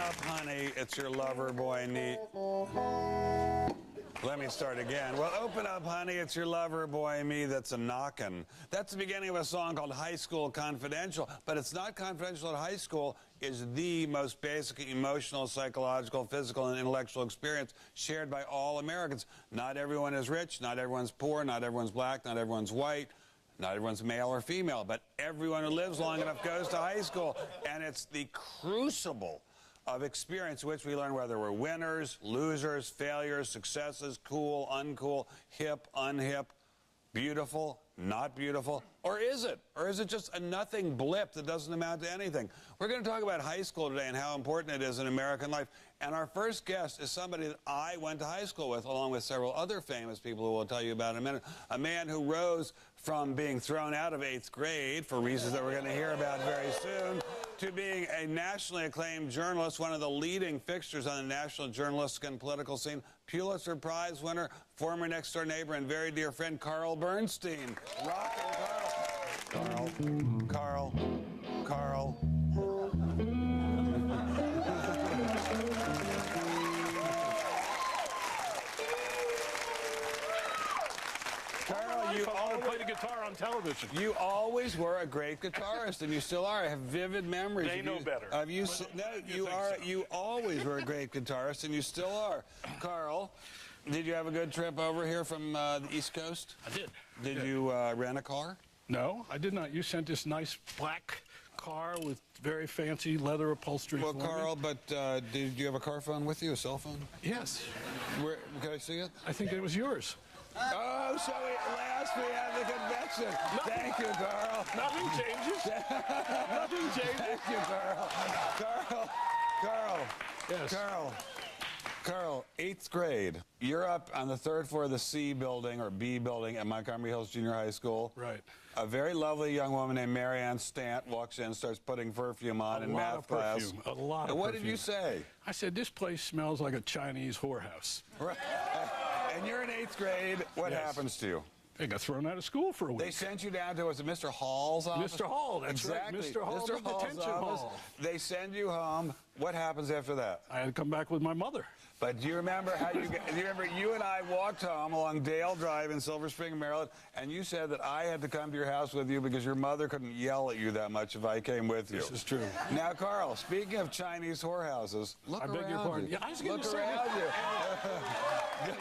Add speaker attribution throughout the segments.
Speaker 1: up, honey, it's your lover boy me. Let me start again. Well, open up, honey, it's your lover boy me that's a knockin'. That's the beginning of a song called High School Confidential, but it's not confidential at high school. It's the most basic emotional, psychological, physical, and intellectual experience shared by all Americans. Not everyone is rich, not everyone's poor, not everyone's black, not everyone's white. Not everyone's male or female, but everyone who lives long enough goes to high school. And it's the crucible of experience in which we learn whether we're winners, losers, failures, successes, cool, uncool, hip, unhip, beautiful, not beautiful. Or is it? Or is it just a nothing blip that doesn't amount to anything? We're going to talk about high school today and how important it is in American life. And our first guest is somebody that I went to high school with, along with several other famous people who we'll tell you about in a minute. A man who rose from being thrown out of 8th grade, for reasons that we're going to hear about very soon, to being a nationally acclaimed journalist, one of the leading fixtures on the national journalistic and political scene, Pulitzer Prize winner, former next-door neighbor, and very dear friend, Carl Bernstein. Rockin' Carl. Carl. Carl.
Speaker 2: You always played the guitar on television.
Speaker 1: You always were a great guitarist, and you still are. I have vivid memories.
Speaker 2: They know better.
Speaker 1: Of you. No, you are. So. You always were a great guitarist, and you still are. Carl, did you have a good trip over here from the East Coast?
Speaker 2: I did.
Speaker 1: Did you rent a car?
Speaker 2: No, I did not. You sent this nice black car with very fancy leather upholstery.
Speaker 1: Well, Carl, but did you have a car phone with you, a cell phone?
Speaker 2: Yes.
Speaker 1: Where, can I see it?
Speaker 2: I think it was yours.
Speaker 1: Oh, so at last we have the convention. Thank you, Carl.
Speaker 2: Nothing changes. Nothing changes.
Speaker 1: Thank you, Carl. Carl.
Speaker 2: Yes.
Speaker 1: Carl, 8th grade. You're up on the 3rd floor of the C building or B building at Montgomery Hills Junior High School.
Speaker 2: Right.
Speaker 1: A very lovely young woman named Marianne Stant walks in, starts putting perfume on in math class.
Speaker 2: A lot of
Speaker 1: And what
Speaker 2: perfume.
Speaker 1: did you say?
Speaker 2: I said, this place smells like a Chinese whorehouse.
Speaker 1: Right. And you're in 8th grade. What happens to you?
Speaker 2: I got thrown out of school for a week.
Speaker 1: They sent you down to, was it Mr. Hall's office?
Speaker 2: Mr. Hall, that's
Speaker 1: exactly.
Speaker 2: right. Mr. Hall,
Speaker 1: Mr.
Speaker 2: the detention hall.
Speaker 1: They send you home. What happens after that?
Speaker 2: I had to come back with my mother.
Speaker 1: But do you remember how you get, do you remember you and I walked home along Dale Drive in Silver Spring, Maryland, and you said that I had to come to your house with you because your mother couldn't yell at you that much if I came with you.
Speaker 2: This is true.
Speaker 1: Now, Carl, speaking of Chinese whorehouses, look around.
Speaker 2: I beg your pardon.
Speaker 1: You.
Speaker 2: Yeah, I was going
Speaker 1: look
Speaker 2: to say
Speaker 1: around you.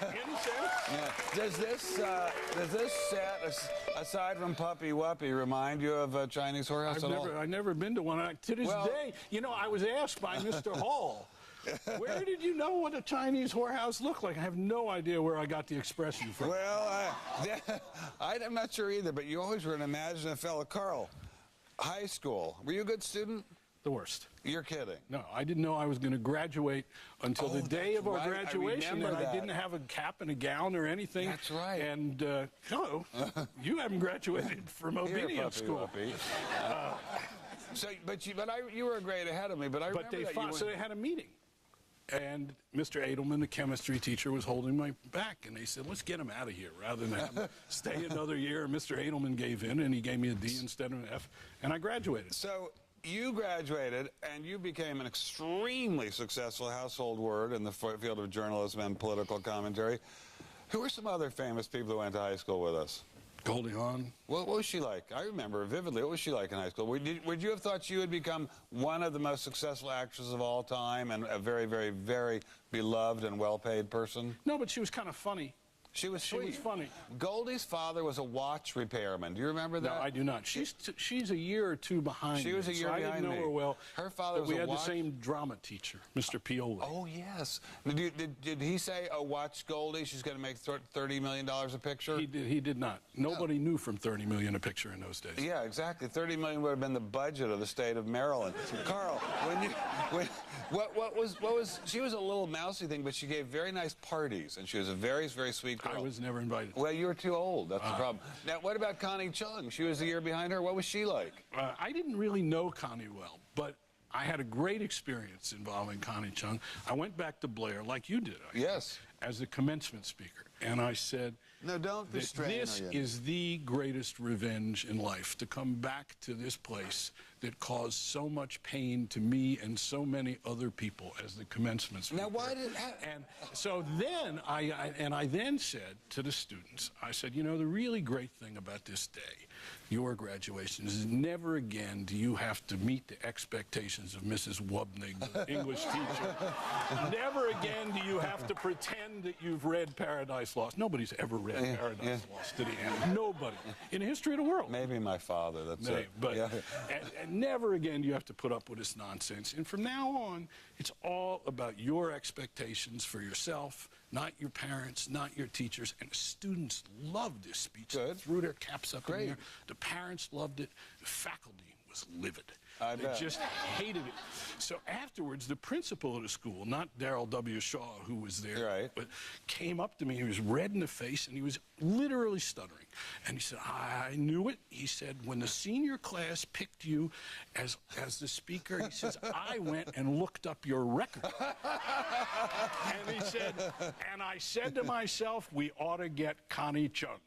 Speaker 2: Any sense?
Speaker 1: Yeah. Does this set, aside from Puppy Wuppy, remind you of a Chinese whorehouse at all?
Speaker 2: I've never been to one. To this day, you know, I was asked by Mr. Hall, where did you know what a Chinese whorehouse looked like? I have no idea where I got the expression from.
Speaker 1: Well, I'm not sure either, but you always were an imaginative fellow. Carl, high school, were you a good student?
Speaker 2: The worst.
Speaker 1: You're kidding.
Speaker 2: No, I didn't know I was going to graduate until the day of our graduation, and I didn't have a cap and a gown or anything.
Speaker 1: That's right.
Speaker 2: And, hello, you haven't graduated from obedience school.
Speaker 1: You were a grade ahead of me, but I remember
Speaker 2: So they had a meeting. And Mr. Edelman, the chemistry teacher, was holding my back, and they said, let's get him out of here rather than have him stay another year. Mr. Edelman gave in, and he gave me a D instead of an F, and I graduated.
Speaker 1: So you graduated, and you became an extremely successful household word in the field of journalism and political commentary. Who are some other famous people who went to high school with us?
Speaker 2: Goldie Hawn.
Speaker 1: What was she like? I remember vividly. What was she like in high school? Would you have thought she would become one of the most successful actresses of all time and a very, very, very beloved and well-paid person?
Speaker 2: No, but she was kind of funny.
Speaker 1: She was sweet.
Speaker 2: She was funny.
Speaker 1: Goldie's father was a watch repairman. Do you remember that?
Speaker 2: No, I do not. She's a year or two behind me.
Speaker 1: She was a year behind me.
Speaker 2: I didn't know her well.
Speaker 1: Her father was a watch...
Speaker 2: We had the same drama teacher, Mr. Pioli.
Speaker 1: Oh, yes. Did he say, oh, watch Goldie, she's going to make $30 million a picture?
Speaker 2: He did not. Nobody knew from $30 million a picture in those days.
Speaker 1: Yeah, exactly. $30 million would have been the budget of the state of Maryland. Carl, she was a little mousy thing, but she gave very nice parties, and she was a very, very sweet girl.
Speaker 2: I was never invited.
Speaker 1: Well, you were too old. That's the problem. Now, what about Connie Chung? She was a year behind her. What was she like?
Speaker 2: I didn't really know Connie well, but I had a great experience involving Connie Chung. I went back to Blair, like you did.
Speaker 1: Yes.
Speaker 2: as the commencement speaker. And I said,
Speaker 1: No, don't be strange.
Speaker 2: this is the greatest revenge in life, to come back to this place that caused so much pain to me and so many other people as the commencement speaker.
Speaker 1: Now, why did
Speaker 2: And so then I then said to the students, I said, you know, the really great thing about this day, your graduation, is never again do you have to meet the expectations of Mrs. Wubnig, the English teacher. Never again do you have to pretend that you've read Paradise Lost. Nobody's ever read Paradise Lost to the end. Nobody in the history of the world.
Speaker 1: Maybe my father, that's it.
Speaker 2: But and never again do you have to put up with this nonsense. And from now on, it's all about your expectations for yourself, not your parents, not your teachers. And the students loved this speech.
Speaker 1: Good.
Speaker 2: They threw their caps up
Speaker 1: Great.
Speaker 2: in the air. The parents loved it. The faculty was livid.
Speaker 1: I
Speaker 2: They
Speaker 1: bet.
Speaker 2: just hated it. So afterwards, the principal of the school, not Darrell W. Shaw, who was there,
Speaker 1: Right.
Speaker 2: but came up to me. He was red in the face, and he was literally stuttering. And he said, I knew it. He said, when the senior class picked you as the speaker, he says, I went and looked up your record. And he said, and I said to myself, we ought to get Connie Chung.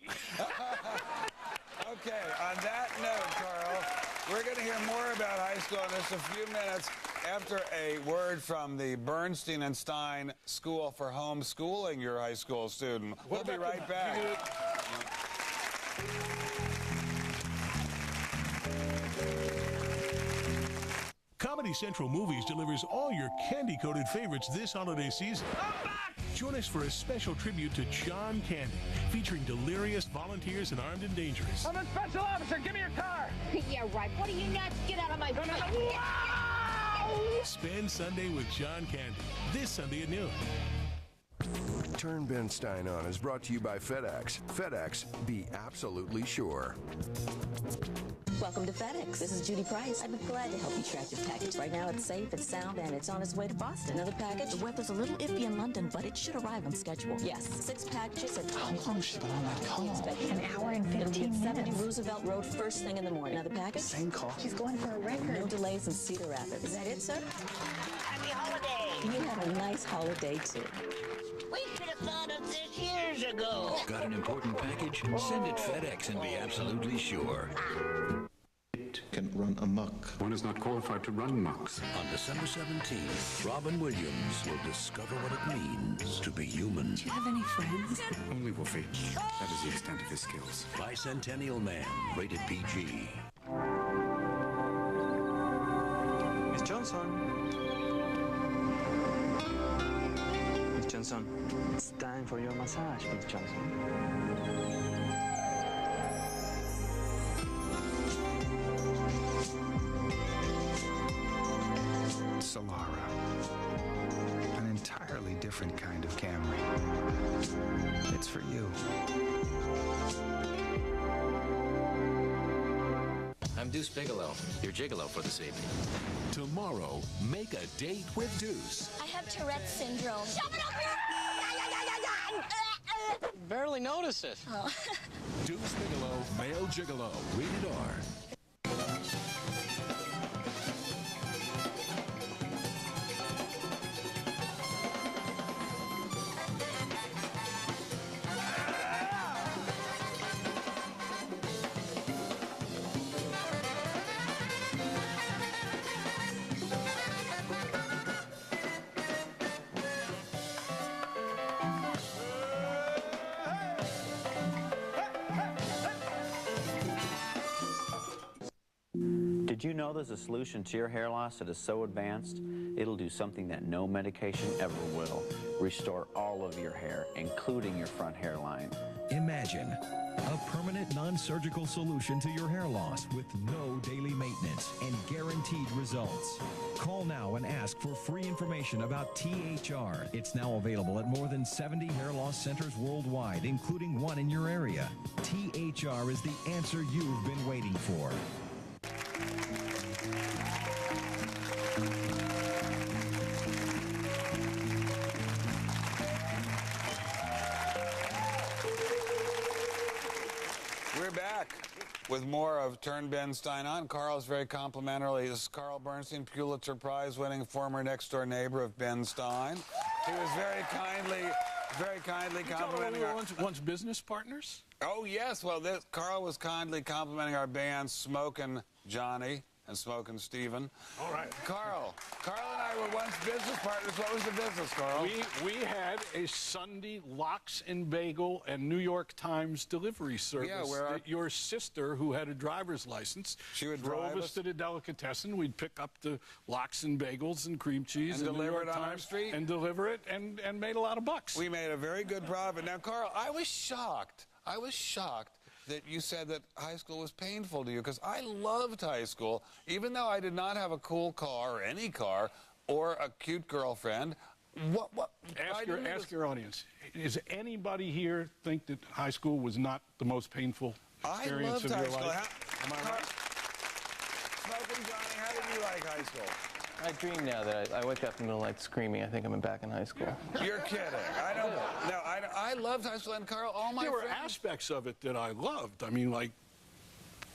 Speaker 1: Okay, on that note, Carl, we're going to hear more about high school in just a few minutes after a word from the Bernstein and Stein School for Homeschooling your high school student. We'll be right back.
Speaker 3: Comedy Central Movies delivers all your candy-coated favorites this holiday season. Join us for a special tribute to John Candy, featuring delirious volunteers and armed and dangerous.
Speaker 4: I'm a special officer. Give me your car.
Speaker 5: Yeah, right. What are you nuts? Get out of my face.
Speaker 4: Wow!
Speaker 3: Spend Sunday with John Candy, this Sunday at noon.
Speaker 6: Turn Bernstein On is brought to you by FedEx. FedEx, be absolutely sure.
Speaker 7: Welcome to FedEx. This is Judy Price. I'd be glad to help you track your package. Right now, it's safe, it's sound, and it's on its way to Boston. Another package. The weather's a little iffy in London, but it should arrive on schedule. Yes, 6 packages.
Speaker 4: How long has she been on that call?
Speaker 7: An hour and 15 minutes. 70 Roosevelt Road, first thing in the morning. Another package.
Speaker 4: Same call.
Speaker 5: She's going for a record.
Speaker 7: No delays in Cedar Rapids. Is that it, sir?
Speaker 5: Happy holiday.
Speaker 7: You have a nice holiday, too.
Speaker 5: We could have thought of this years ago.
Speaker 8: Got an important package? Send it FedEx and be absolutely sure.
Speaker 9: Can run amok.
Speaker 10: One is not qualified to run mucks.
Speaker 8: On December 17th, Robin Williams will discover what it means to be human.
Speaker 11: Do you have any friends?
Speaker 10: Only Wolfie. That is the extent of his skills.
Speaker 8: Bicentennial Man, rated PG.
Speaker 12: Miss Johnson. Miss Johnson, it's time for your massage, Miss Johnson.
Speaker 10: Solara. An entirely different kind of Camry. It's for you.
Speaker 13: I'm Deuce Bigelow, your gigolo for this evening.
Speaker 3: Tomorrow, make a date with Deuce.
Speaker 14: I have Tourette's syndrome. Shove it up here!
Speaker 12: Barely notice it.
Speaker 14: Oh.
Speaker 3: Deuce Bigelow, male gigolo, rated R.
Speaker 15: Did you know there's a solution to your hair loss that is so advanced, it'll do something that no medication ever will? Restore all of your hair, including your front hairline.
Speaker 16: Imagine a permanent non-surgical solution to your hair loss with no daily maintenance and guaranteed results. Call now and ask for free information about THR. It's now available at more than 70 hair loss centers worldwide, including one in your area. THR is the answer you've been waiting for.
Speaker 1: We're back. with more of Turn Bernstein on. Carl's very complimentary. This is Carl Bernstein, Pulitzer Prize-winning former next-door neighbor of Stein. He was very kindly complimenting our...
Speaker 2: once business partners?
Speaker 1: Oh, yes. Well, Carl was kindly complimenting our band, Smokin' Johnny and Smokin' Stephen.
Speaker 2: All right.
Speaker 1: Carl and I were once business partners. What was the business, Carl?
Speaker 2: We had a Sunday lox and bagel and New York Times delivery service.
Speaker 1: Yeah, where
Speaker 2: your sister, who had a driver's license,
Speaker 1: she would
Speaker 2: drove
Speaker 1: drive
Speaker 2: us to the delicatessen. We'd pick up the lox and bagels and cream cheese
Speaker 1: and deliver it on
Speaker 2: Times
Speaker 1: our street
Speaker 2: and deliver it and made a lot of bucks.
Speaker 1: We made a very good profit. Now, Carl, I was shocked that you said that high school was painful to you, because I loved high school, even though I did not have a cool car or any car or a cute girlfriend.
Speaker 2: Ask your audience. Does anybody here think that high school was not the most painful experience of your life? Am I right?
Speaker 1: Smokin' Johnny, how did you like high school?
Speaker 11: I dream now that I wake up in the middle of the night screaming. I think I'm back in high school.
Speaker 1: You're kidding. I loved high school, and Carl, all my
Speaker 2: There were
Speaker 1: friends...
Speaker 2: aspects of it that I loved. I mean, like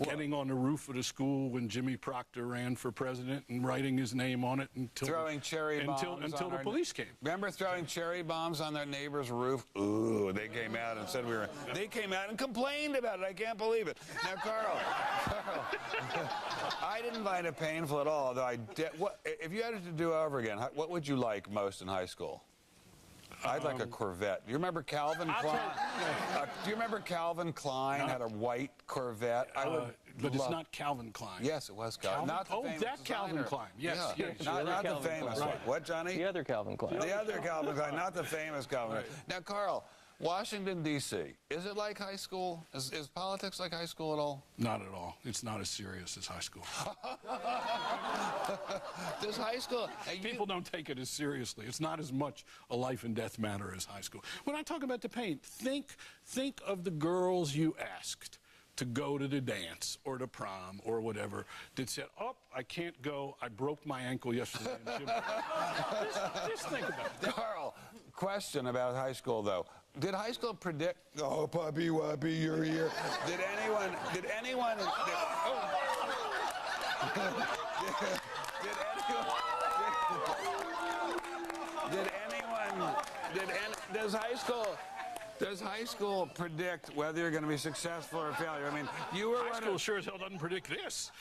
Speaker 2: getting on the roof of the school when Jimmy Proctor ran for president and writing his name on it until
Speaker 1: throwing cherry bombs
Speaker 2: until the police came.
Speaker 1: Remember throwing cherry bombs on their neighbor's roof? Ooh, they came out and said they came out and complained about it. I can't believe it. Now, Carl, I didn't find it painful at all, although I did. If you had it to do over again, what would you like most in high school? I'd like a Corvette. Do you remember Calvin Klein? Do you remember Calvin Klein had a white Corvette?
Speaker 2: But it's not Calvin Klein.
Speaker 1: Yes, it was Calvin. Not the famous
Speaker 2: that Calvin Klein. Yes,
Speaker 1: yeah.
Speaker 2: yes.
Speaker 1: Not the famous one. What, Johnny?
Speaker 11: The other Calvin Klein.
Speaker 1: The other Calvin Klein, not the famous Calvin Klein. Now, Carl, Washington, D.C., is it like high school? Is politics like high school at all?
Speaker 2: Not at all. It's not as serious as high school.
Speaker 1: Does high school...
Speaker 2: People don't take it as seriously. It's not as much a life and death matter as high school. When I talk about the pain, think of the girls you asked to go to the dance or the prom or whatever that said, oh, I can't go. I broke my ankle yesterday in gym. Just think about it.
Speaker 1: Carl, question about high school, though. Did high school predict... Oh, puppy wuppy, you're here. Did anyone... Does high school predict whether you're going to be successful or failure? I mean, you were...
Speaker 2: High school sure as hell doesn't predict this.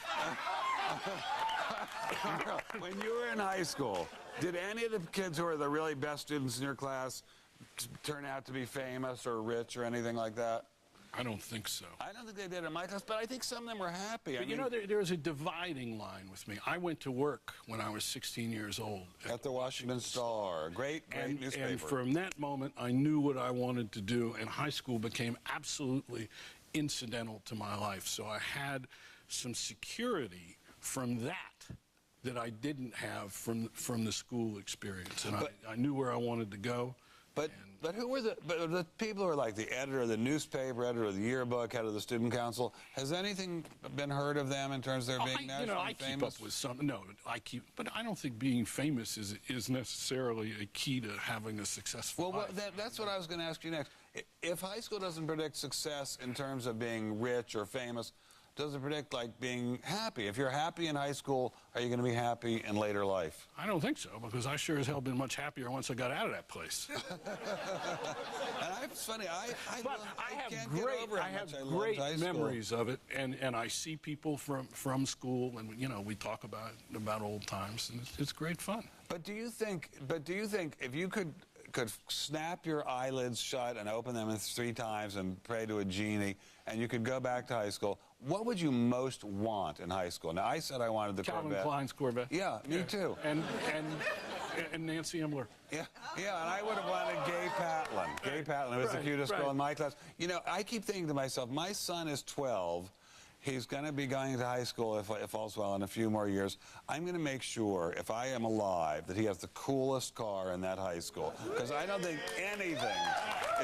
Speaker 1: When you were in high school, did any of the kids who were the really best students in your class turn out to be famous or rich or anything like that?
Speaker 2: I don't think so.
Speaker 1: I don't think they did in my class, but I think some of them were happy.
Speaker 2: But you know, there's a dividing line with me. I went to work when I was 16 years old.
Speaker 1: At the Washington Star. Great newspaper.
Speaker 2: And from that moment, I knew what I wanted to do, and high school became absolutely incidental to my life. So I had some security from that I didn't have from the school experience. And I knew where I wanted to go.
Speaker 1: But who were the people who were like the editor of the newspaper, editor of the yearbook, head of the student council? Has anything been heard of them in terms of their being nationally famous?
Speaker 2: I keep up with some. No, but I don't think being famous is necessarily a key to having a successful life.
Speaker 1: Well, that's what I was going to ask you next. If high school doesn't predict success in terms of being rich or famous, does it predict, like, being happy? If you're happy in high school, are you going to be happy in later life?
Speaker 2: I don't think so, because I sure as hell been much happier once I got out of that place.
Speaker 1: It's funny, I
Speaker 2: have great memories of it, and I see people from school, and we talk about old times, and it's great fun.
Speaker 1: But do you think if you could snap your eyelids shut and open them 3 times and pray to a genie, and you could go back to high school, what would you most want in high school? Now, I said I wanted the Corvette.
Speaker 2: Calvin Klein's Corvette.
Speaker 1: Yeah, me too.
Speaker 2: And Nancy Imler.
Speaker 1: Yeah, and I would have wanted Gay Patlin. Gay Patlin was the cutest girl in my class. You know, I keep thinking to myself, my son is 12. He's going to be going to high school, if all's well, in a few more years. I'm going to make sure, if I am alive, that he has the coolest car in that high school. Because I don't think anything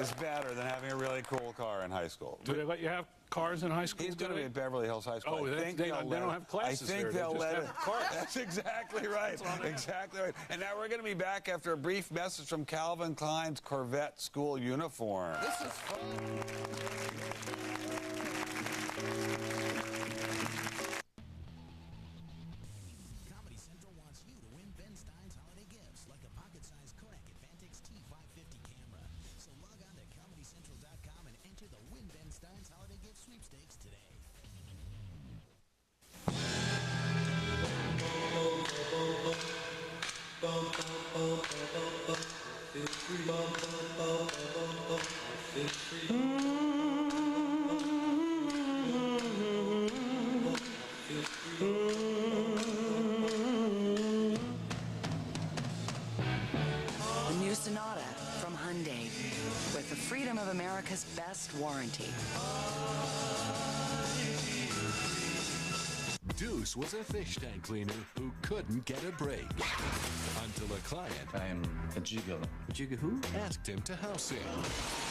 Speaker 1: is better than having a really cool car in high school.
Speaker 2: Do they let you have cars in high school?
Speaker 1: He's going to be at Beverly Hills High School.
Speaker 2: Oh, they don't have classes there.
Speaker 1: I think they'll let it. That's exactly right. Exactly right. And now we're going to be back after a brief message from Calvin Klein's Corvette school uniform. This is fun.
Speaker 17: America's best warranty.
Speaker 18: Deuce was a fish tank cleaner who couldn't get a break until a client,
Speaker 19: I am a gigolo.
Speaker 18: Jigga who? Asked him to house him.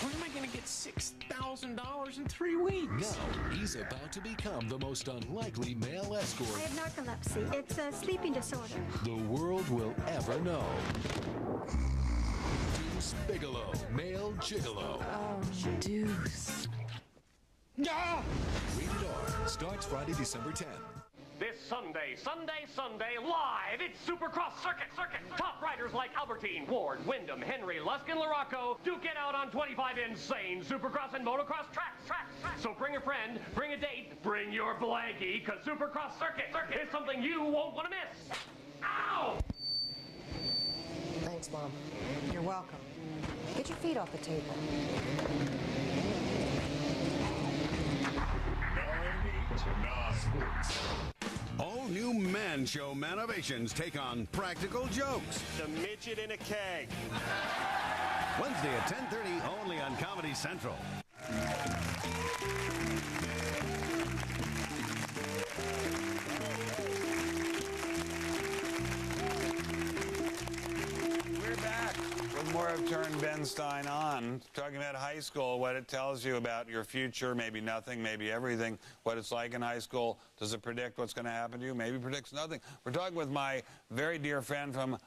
Speaker 20: Where am I going to get $6,000 in 3 weeks?
Speaker 18: Now he's about to become the most unlikely male escort
Speaker 21: I have narcolepsy. It's a sleeping disorder.
Speaker 18: the world will ever know. Deuce Bigelow, male gigolo.
Speaker 17: Oh, Deuce.
Speaker 20: Ah!
Speaker 18: Rated R. Starts Friday, December 10th.
Speaker 22: This Sunday, live, it's Supercross Circuit. Top riders like Albertine, Ward, Wyndham, Henry, Lusk, and Larocco duke it out on 25 insane Supercross and motocross tracks. So bring a friend, bring a date, bring your blankie, because Supercross Circuit is something you won't want to miss. Ow!
Speaker 23: Thanks, Mom. You're welcome. Get your feet off the table.
Speaker 24: All new Man Show Manovations take on practical jokes.
Speaker 25: The midget in a keg.
Speaker 24: Wednesday at 10:30 only on Comedy Central.
Speaker 1: We're back with more of Turn Bernstein On, talking about high school, what it tells you about your future, maybe nothing, maybe everything, what it's like in high school. Does it predict what's going to happen to you? Maybe it predicts nothing. We're talking with my very dear friend from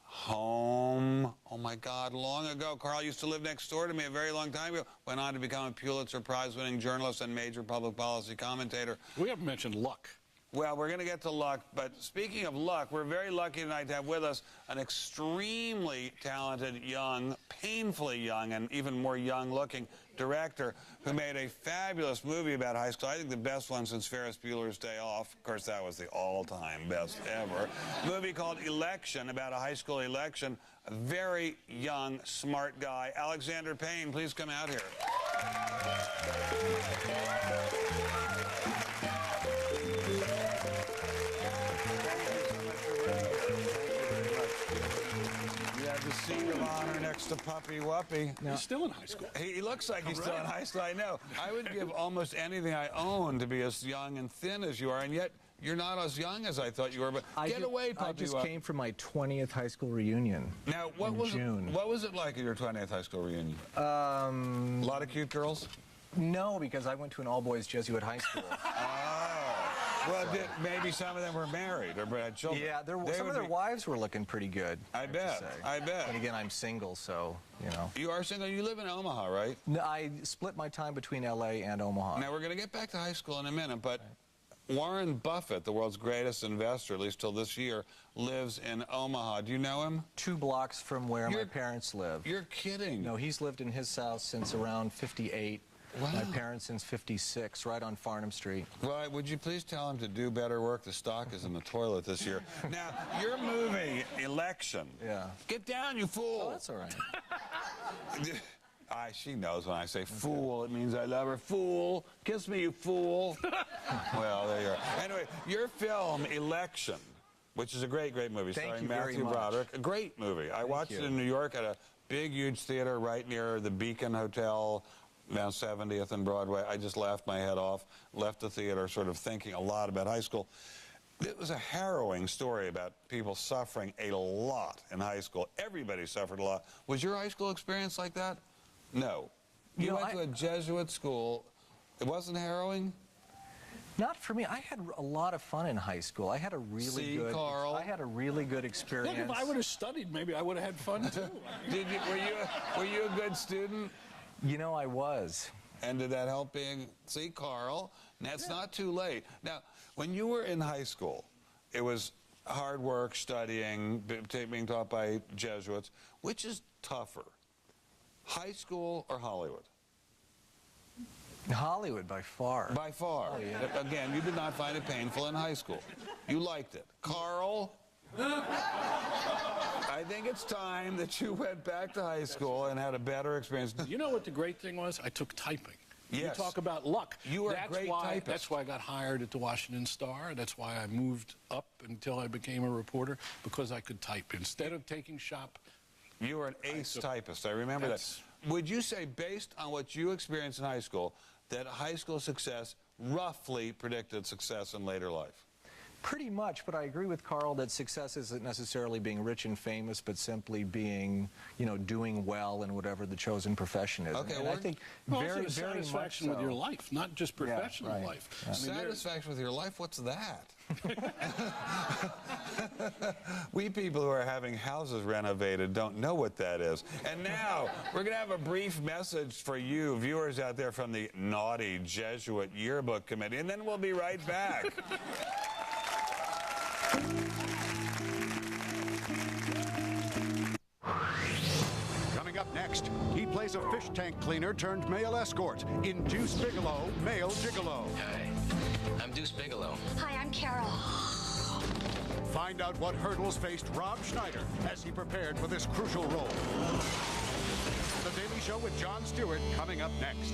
Speaker 1: home. Oh, my God, long ago. Carl used to live next door to me a very long time ago. Went on to become a Pulitzer Prize-winning journalist and major public policy commentator.
Speaker 2: We haven't mentioned luck.
Speaker 1: Well, we're going to get to luck, but speaking of luck, we're very lucky tonight to have with us an extremely talented, young, painfully young, and even more young-looking director who made a fabulous movie about high school. I think the best one since Ferris Bueller's Day Off. Of course, that was the all-time best ever. A movie called Election, about a high school election. A very young, smart guy. Alexander Payne, please come out here. The seat of honor next to Puppy Wuppy.
Speaker 2: He's still in high school.
Speaker 1: He looks like he's still in high school, I know. I would give almost anything I own to be as young and thin as you are, and yet you're not as young as I thought you were, but get away, Puppy
Speaker 26: I just
Speaker 1: Wuppy.
Speaker 26: came from my 20th high school reunion.
Speaker 1: Now, what was it like at your 20th high school reunion? A lot of cute girls?
Speaker 26: No, because I went to an all-boys Jesuit high school.
Speaker 1: Well, maybe some of them were married or had children.
Speaker 26: Yeah, some of their wives were looking pretty good.
Speaker 1: I bet.
Speaker 26: And again, I'm single, so, you know.
Speaker 1: You are single? You live in Omaha, right?
Speaker 26: No, I split my time between L.A. and Omaha.
Speaker 1: Now, we're going to get back to high school in a minute, but Warren Buffett, the world's greatest investor, at least till this year, lives in Omaha. Do you know him?
Speaker 26: 2 blocks from where my parents live.
Speaker 1: You're kidding.
Speaker 26: No, he's lived in his house since around 58.
Speaker 1: Wow.
Speaker 26: My parents since 56, right on Farnham Street.
Speaker 1: Well, would you please tell him to do better work? The stock is in the toilet this year. Now, your movie, Election.
Speaker 26: Yeah.
Speaker 1: Get down, you fool.
Speaker 26: Oh, that's all right.
Speaker 1: She knows when I say fool, it means I love her. Fool. Kiss me, you fool. Well, there you are. Anyway, your film, Election, which is a great, great movie, starring Matthew Broderick. A great movie. I watched it in New York at a big, huge theater right near the Beacon Hotel, down 70th and Broadway. I just laughed my head off, left the theater sort of thinking a lot about high school. It was a harrowing story about people suffering a lot in high school. Everybody suffered a lot. Was your high school experience like that? No. You went to a Jesuit school. It wasn't harrowing?
Speaker 26: Not for me. I had a lot of fun in high school. I had a really good.
Speaker 1: Carl?
Speaker 26: I had a really good experience.
Speaker 2: Look, if I would have studied, maybe I would have had fun too.
Speaker 1: Were you a good student?
Speaker 26: You know, I was.
Speaker 1: And did that help being... See, Carl, that's not too late. Now, when you were in high school, it was hard work, studying, being taught by Jesuits. Which is tougher, high school or Hollywood?
Speaker 26: Hollywood, by far.
Speaker 1: By far.
Speaker 26: Oh, yeah.
Speaker 1: Again, you did not find it painful in high school. You liked it. Carl? I think it's time that you went back to high school and had a better experience.
Speaker 2: You know what the great thing was? I took typing.
Speaker 1: Yes.
Speaker 2: You talk about luck.
Speaker 1: You were a great typist.
Speaker 2: That's why I got hired at the Washington Star. That's why I moved up until I became a reporter, because I could type. Instead of taking shop...
Speaker 1: You were an ace typist. I remember that. would you say, based on what you experienced in high school, that high school success roughly predicted success in later life?
Speaker 26: Pretty much, but I agree with Carl that success isn't necessarily being rich and famous, but simply being, you know, doing well in whatever the chosen profession is.
Speaker 1: Okay,
Speaker 26: and I think very
Speaker 2: satisfaction
Speaker 26: much so.
Speaker 2: with your life, not just professional life.
Speaker 26: Yeah.
Speaker 1: I mean, satisfaction with your life? What's that? We people who are having houses renovated don't know what that is. And now, we're going to have a brief message for you, viewers out there, from the Naughty Jesuit Yearbook Committee, and then we'll be right back.
Speaker 24: Coming up next, he plays a fish tank cleaner turned male escort in Deuce Bigalow, Male Gigolo.
Speaker 13: Hi, I'm Deuce Bigalow.
Speaker 14: Hi, I'm Carol.
Speaker 24: Find out what hurdles faced Rob Schneider as he prepared for this crucial role. The Daily Show with Jon Stewart coming up next.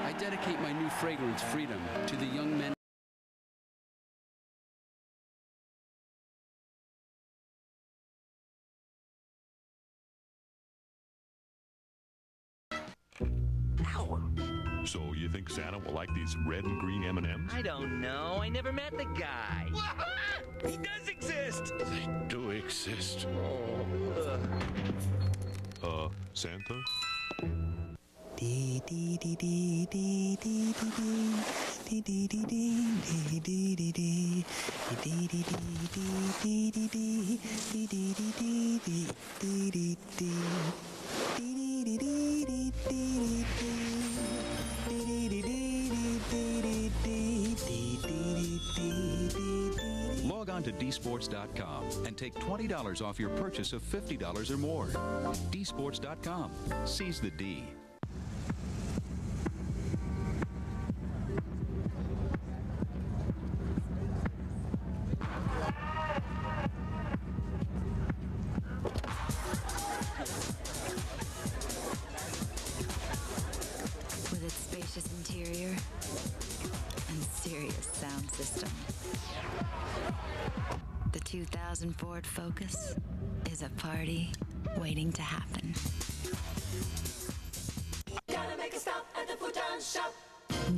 Speaker 4: I dedicate my new fragrance, Freedom, to the young men.
Speaker 3: So you think Santa will like these red and green M&Ms?
Speaker 5: I don't know. I never met the guy. He does exist.
Speaker 3: They do exist. Santa?
Speaker 6: Log on to dsports.com and take $20 off your purchase of $50 or more. dsports.com. Seize the D.
Speaker 7: With its spacious interior and serious sound system, the 2000 Ford Focus is a party waiting to happen.
Speaker 9: Gotta make a stop at the futon shop.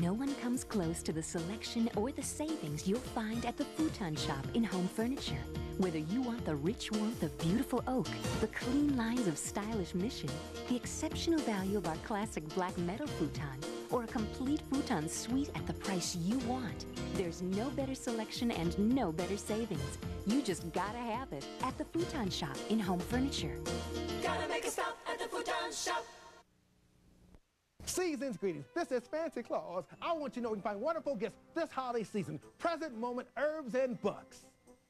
Speaker 19: No one comes close to the selection or the savings you'll find at the Futon Shop in home furniture. Whether you want the rich warmth of beautiful oak, the clean lines of stylish Mission, the exceptional value of our classic black metal futon, or a complete futon suite at the price you want, there's no better selection and no better savings. You just gotta have it at the Futon Shop in home furniture.
Speaker 9: Gotta make a stop at the futon shop.
Speaker 27: Season's greetings. This is Fancy Claus. I want you to know you can find wonderful gifts this holiday season. Present moment herbs and books.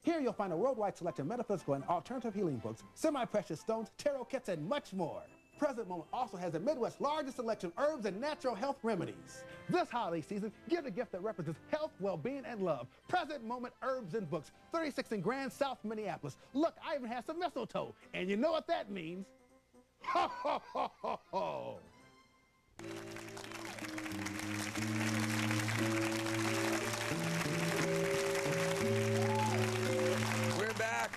Speaker 27: Here you'll find a worldwide selection of metaphysical and alternative healing books, semi-precious stones, tarot kits, and much more. Present Moment also has the Midwest's largest selection of herbs and natural health remedies. This holiday season, give a gift that represents health, well-being, and love. Present Moment Herbs and Books, 36 in Grand South Minneapolis. Look, I even have some mistletoe, and you know what that means. Ho, ho, ho, ho, ho.
Speaker 1: We're back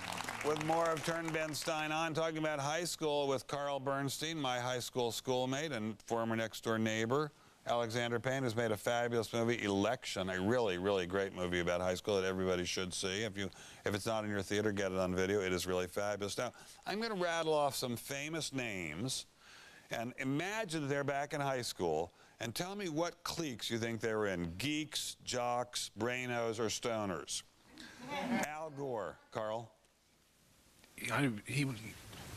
Speaker 1: with more of Turn Bernstein On, talking about high school with Carl Bernstein, my high school schoolmate and former next-door neighbor. Alexander Payne has made a fabulous movie, Election, a really, really great movie about high school that everybody should see. If it's not in your theater, get it on video. It is really fabulous. Now, I'm going to rattle off some famous names, and imagine that they're back in high school, and tell me what cliques you think they were in. Geeks, jocks, brainos, or stoners. Al Gore. Carl?
Speaker 2: He was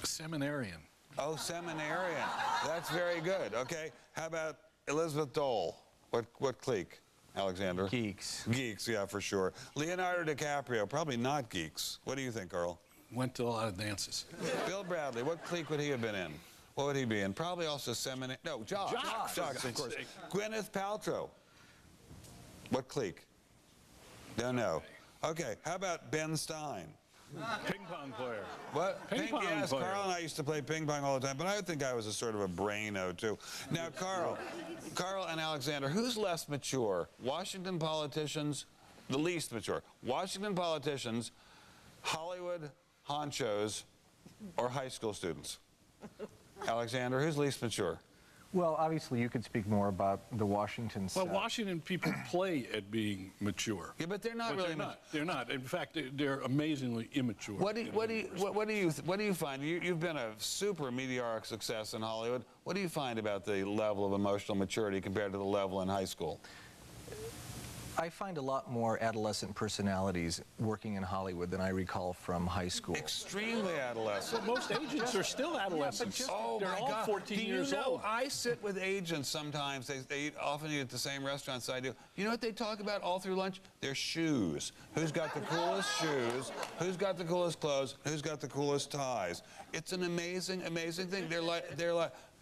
Speaker 2: a seminarian.
Speaker 1: Oh, seminarian. That's very good. Okay. How about Elizabeth Dole? What clique, Alexander?
Speaker 26: Geeks.
Speaker 1: Geeks, yeah, for sure. Leonardo DiCaprio, probably not geeks. What do you think, Carl?
Speaker 2: went to a lot of dances.
Speaker 1: Bill Bradley, what clique would he have been in? What would he be in? Probably also seminary. No, Jocks. Jocks, of course. Gwyneth Paltrow. What clique? Don't know. Okay, how about Ben Stein?
Speaker 2: Ping pong player.
Speaker 1: What?
Speaker 2: Ping pong
Speaker 1: yes,
Speaker 2: player.
Speaker 1: Carl and I used to play ping pong all the time, but I think I was a sort of a braino, too. Now, Carl and Alexander, who's less mature? Washington politicians, the least mature. Washington politicians, Hollywood honchos, or high school students? Alexander, who's least mature?
Speaker 26: Well, obviously, you could speak more about the Washington
Speaker 2: Well,
Speaker 26: set.
Speaker 2: Washington people play at being mature.
Speaker 1: Yeah, but they're not really.
Speaker 2: They're not. In fact, they're amazingly immature.
Speaker 1: What do you find? You've been a super meteoric success in Hollywood. What do you find about the level of emotional maturity compared to the level in high school?
Speaker 26: I find a lot more adolescent personalities working in Hollywood than I recall from high school.
Speaker 1: Extremely adolescent.
Speaker 2: Well, most agents are still adolescents. They're all 14 years old.
Speaker 1: I sit with agents sometimes. They often eat at the same restaurants I do. You know what they talk about all through lunch? Their shoes. Who's got the coolest shoes? Who's got the coolest clothes? Who's got the coolest ties? It's an amazing, amazing thing. They're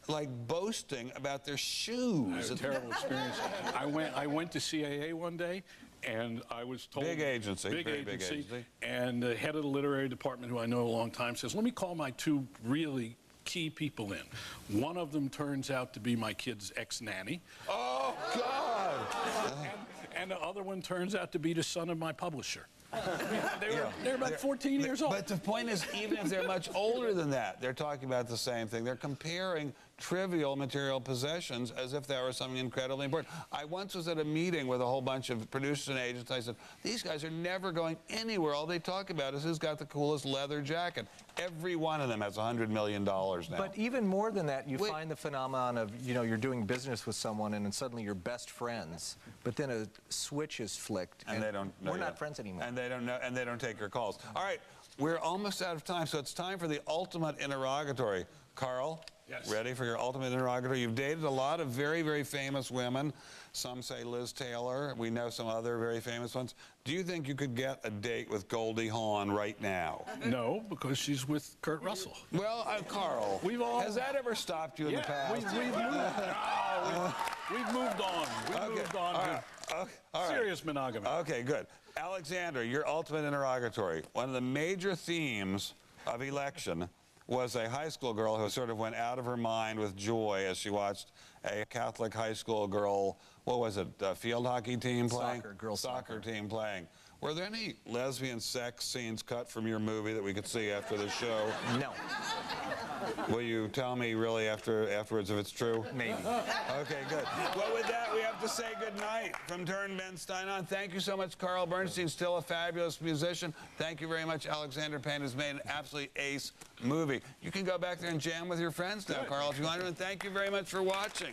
Speaker 1: like boasting about their shoes.
Speaker 2: I had a terrible experience. I went to CAA one day, and I was told...
Speaker 1: Big agency.
Speaker 2: Big agency. And the head of the literary department, who I know a long time, says, let me call my two really key people in. One of them turns out to be my kid's ex-nanny.
Speaker 1: Oh, God!
Speaker 2: And the other one turns out to be the son of my publisher. They're about 14 years old.
Speaker 1: But the point is, even if they're much older than that, they're talking about the same thing. They're comparing trivial material possessions as if that were something incredibly important. I once was at a meeting with a whole bunch of producers and agents. I said, these guys are never going anywhere. All they talk about is who's got the coolest leather jacket. Every one of them has $100 million now.
Speaker 26: But even more than that, you find the phenomenon of, you know, you're doing business with someone and then suddenly you're best friends, but then a switch is flicked
Speaker 1: and they don't know
Speaker 26: we're not friends anymore.
Speaker 1: And they don't know, and they don't take your calls. All right, we're almost out of time, so it's time for the ultimate interrogatory. Carl,
Speaker 2: yes.
Speaker 1: Ready for your ultimate interrogatory? You've dated a lot of very, very famous women. Some say Liz Taylor. We know some other very famous ones. Do you think you could get a date with Goldie Hawn right now?
Speaker 2: No, because she's with Kurt Russell.
Speaker 1: Well, Carl, has that ever stopped you in the past?
Speaker 2: We've moved on. We've moved on to serious monogamy.
Speaker 1: Okay, good. Alexander, your ultimate interrogatory. One of the major themes of election was a high school girl who sort of went out of her mind with joy as she watched a Catholic high school girl, what was it, field hockey team playing?
Speaker 26: Girls
Speaker 1: soccer team playing. Were there any lesbian sex scenes cut from your movie that we could see after the show?
Speaker 26: No.
Speaker 1: Will you tell me really afterwards if it's true?
Speaker 26: Maybe.
Speaker 1: Okay, good. Well, with that, we have to say goodnight from Turn Bernstein on. Thank you so much, Carl Bernstein, still a fabulous musician. Thank you very much, Alexander Payne, who's made an absolutely ace movie. You can go back there and jam with your friends now, Carl, if you want to, and thank you very much for watching.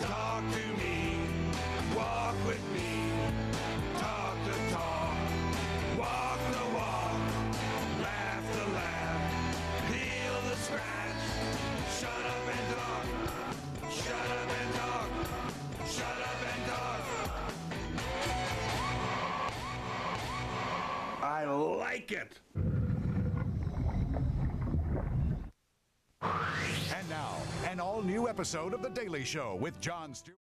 Speaker 8: Talk to me, walk with me, talk the talk, walk the walk, laugh the laugh, heal the scratch, shut up and talk, shut up and talk, shut up and talk.
Speaker 1: I like it.
Speaker 24: And now, an all-new episode of The Daily Show with Jon Stewart.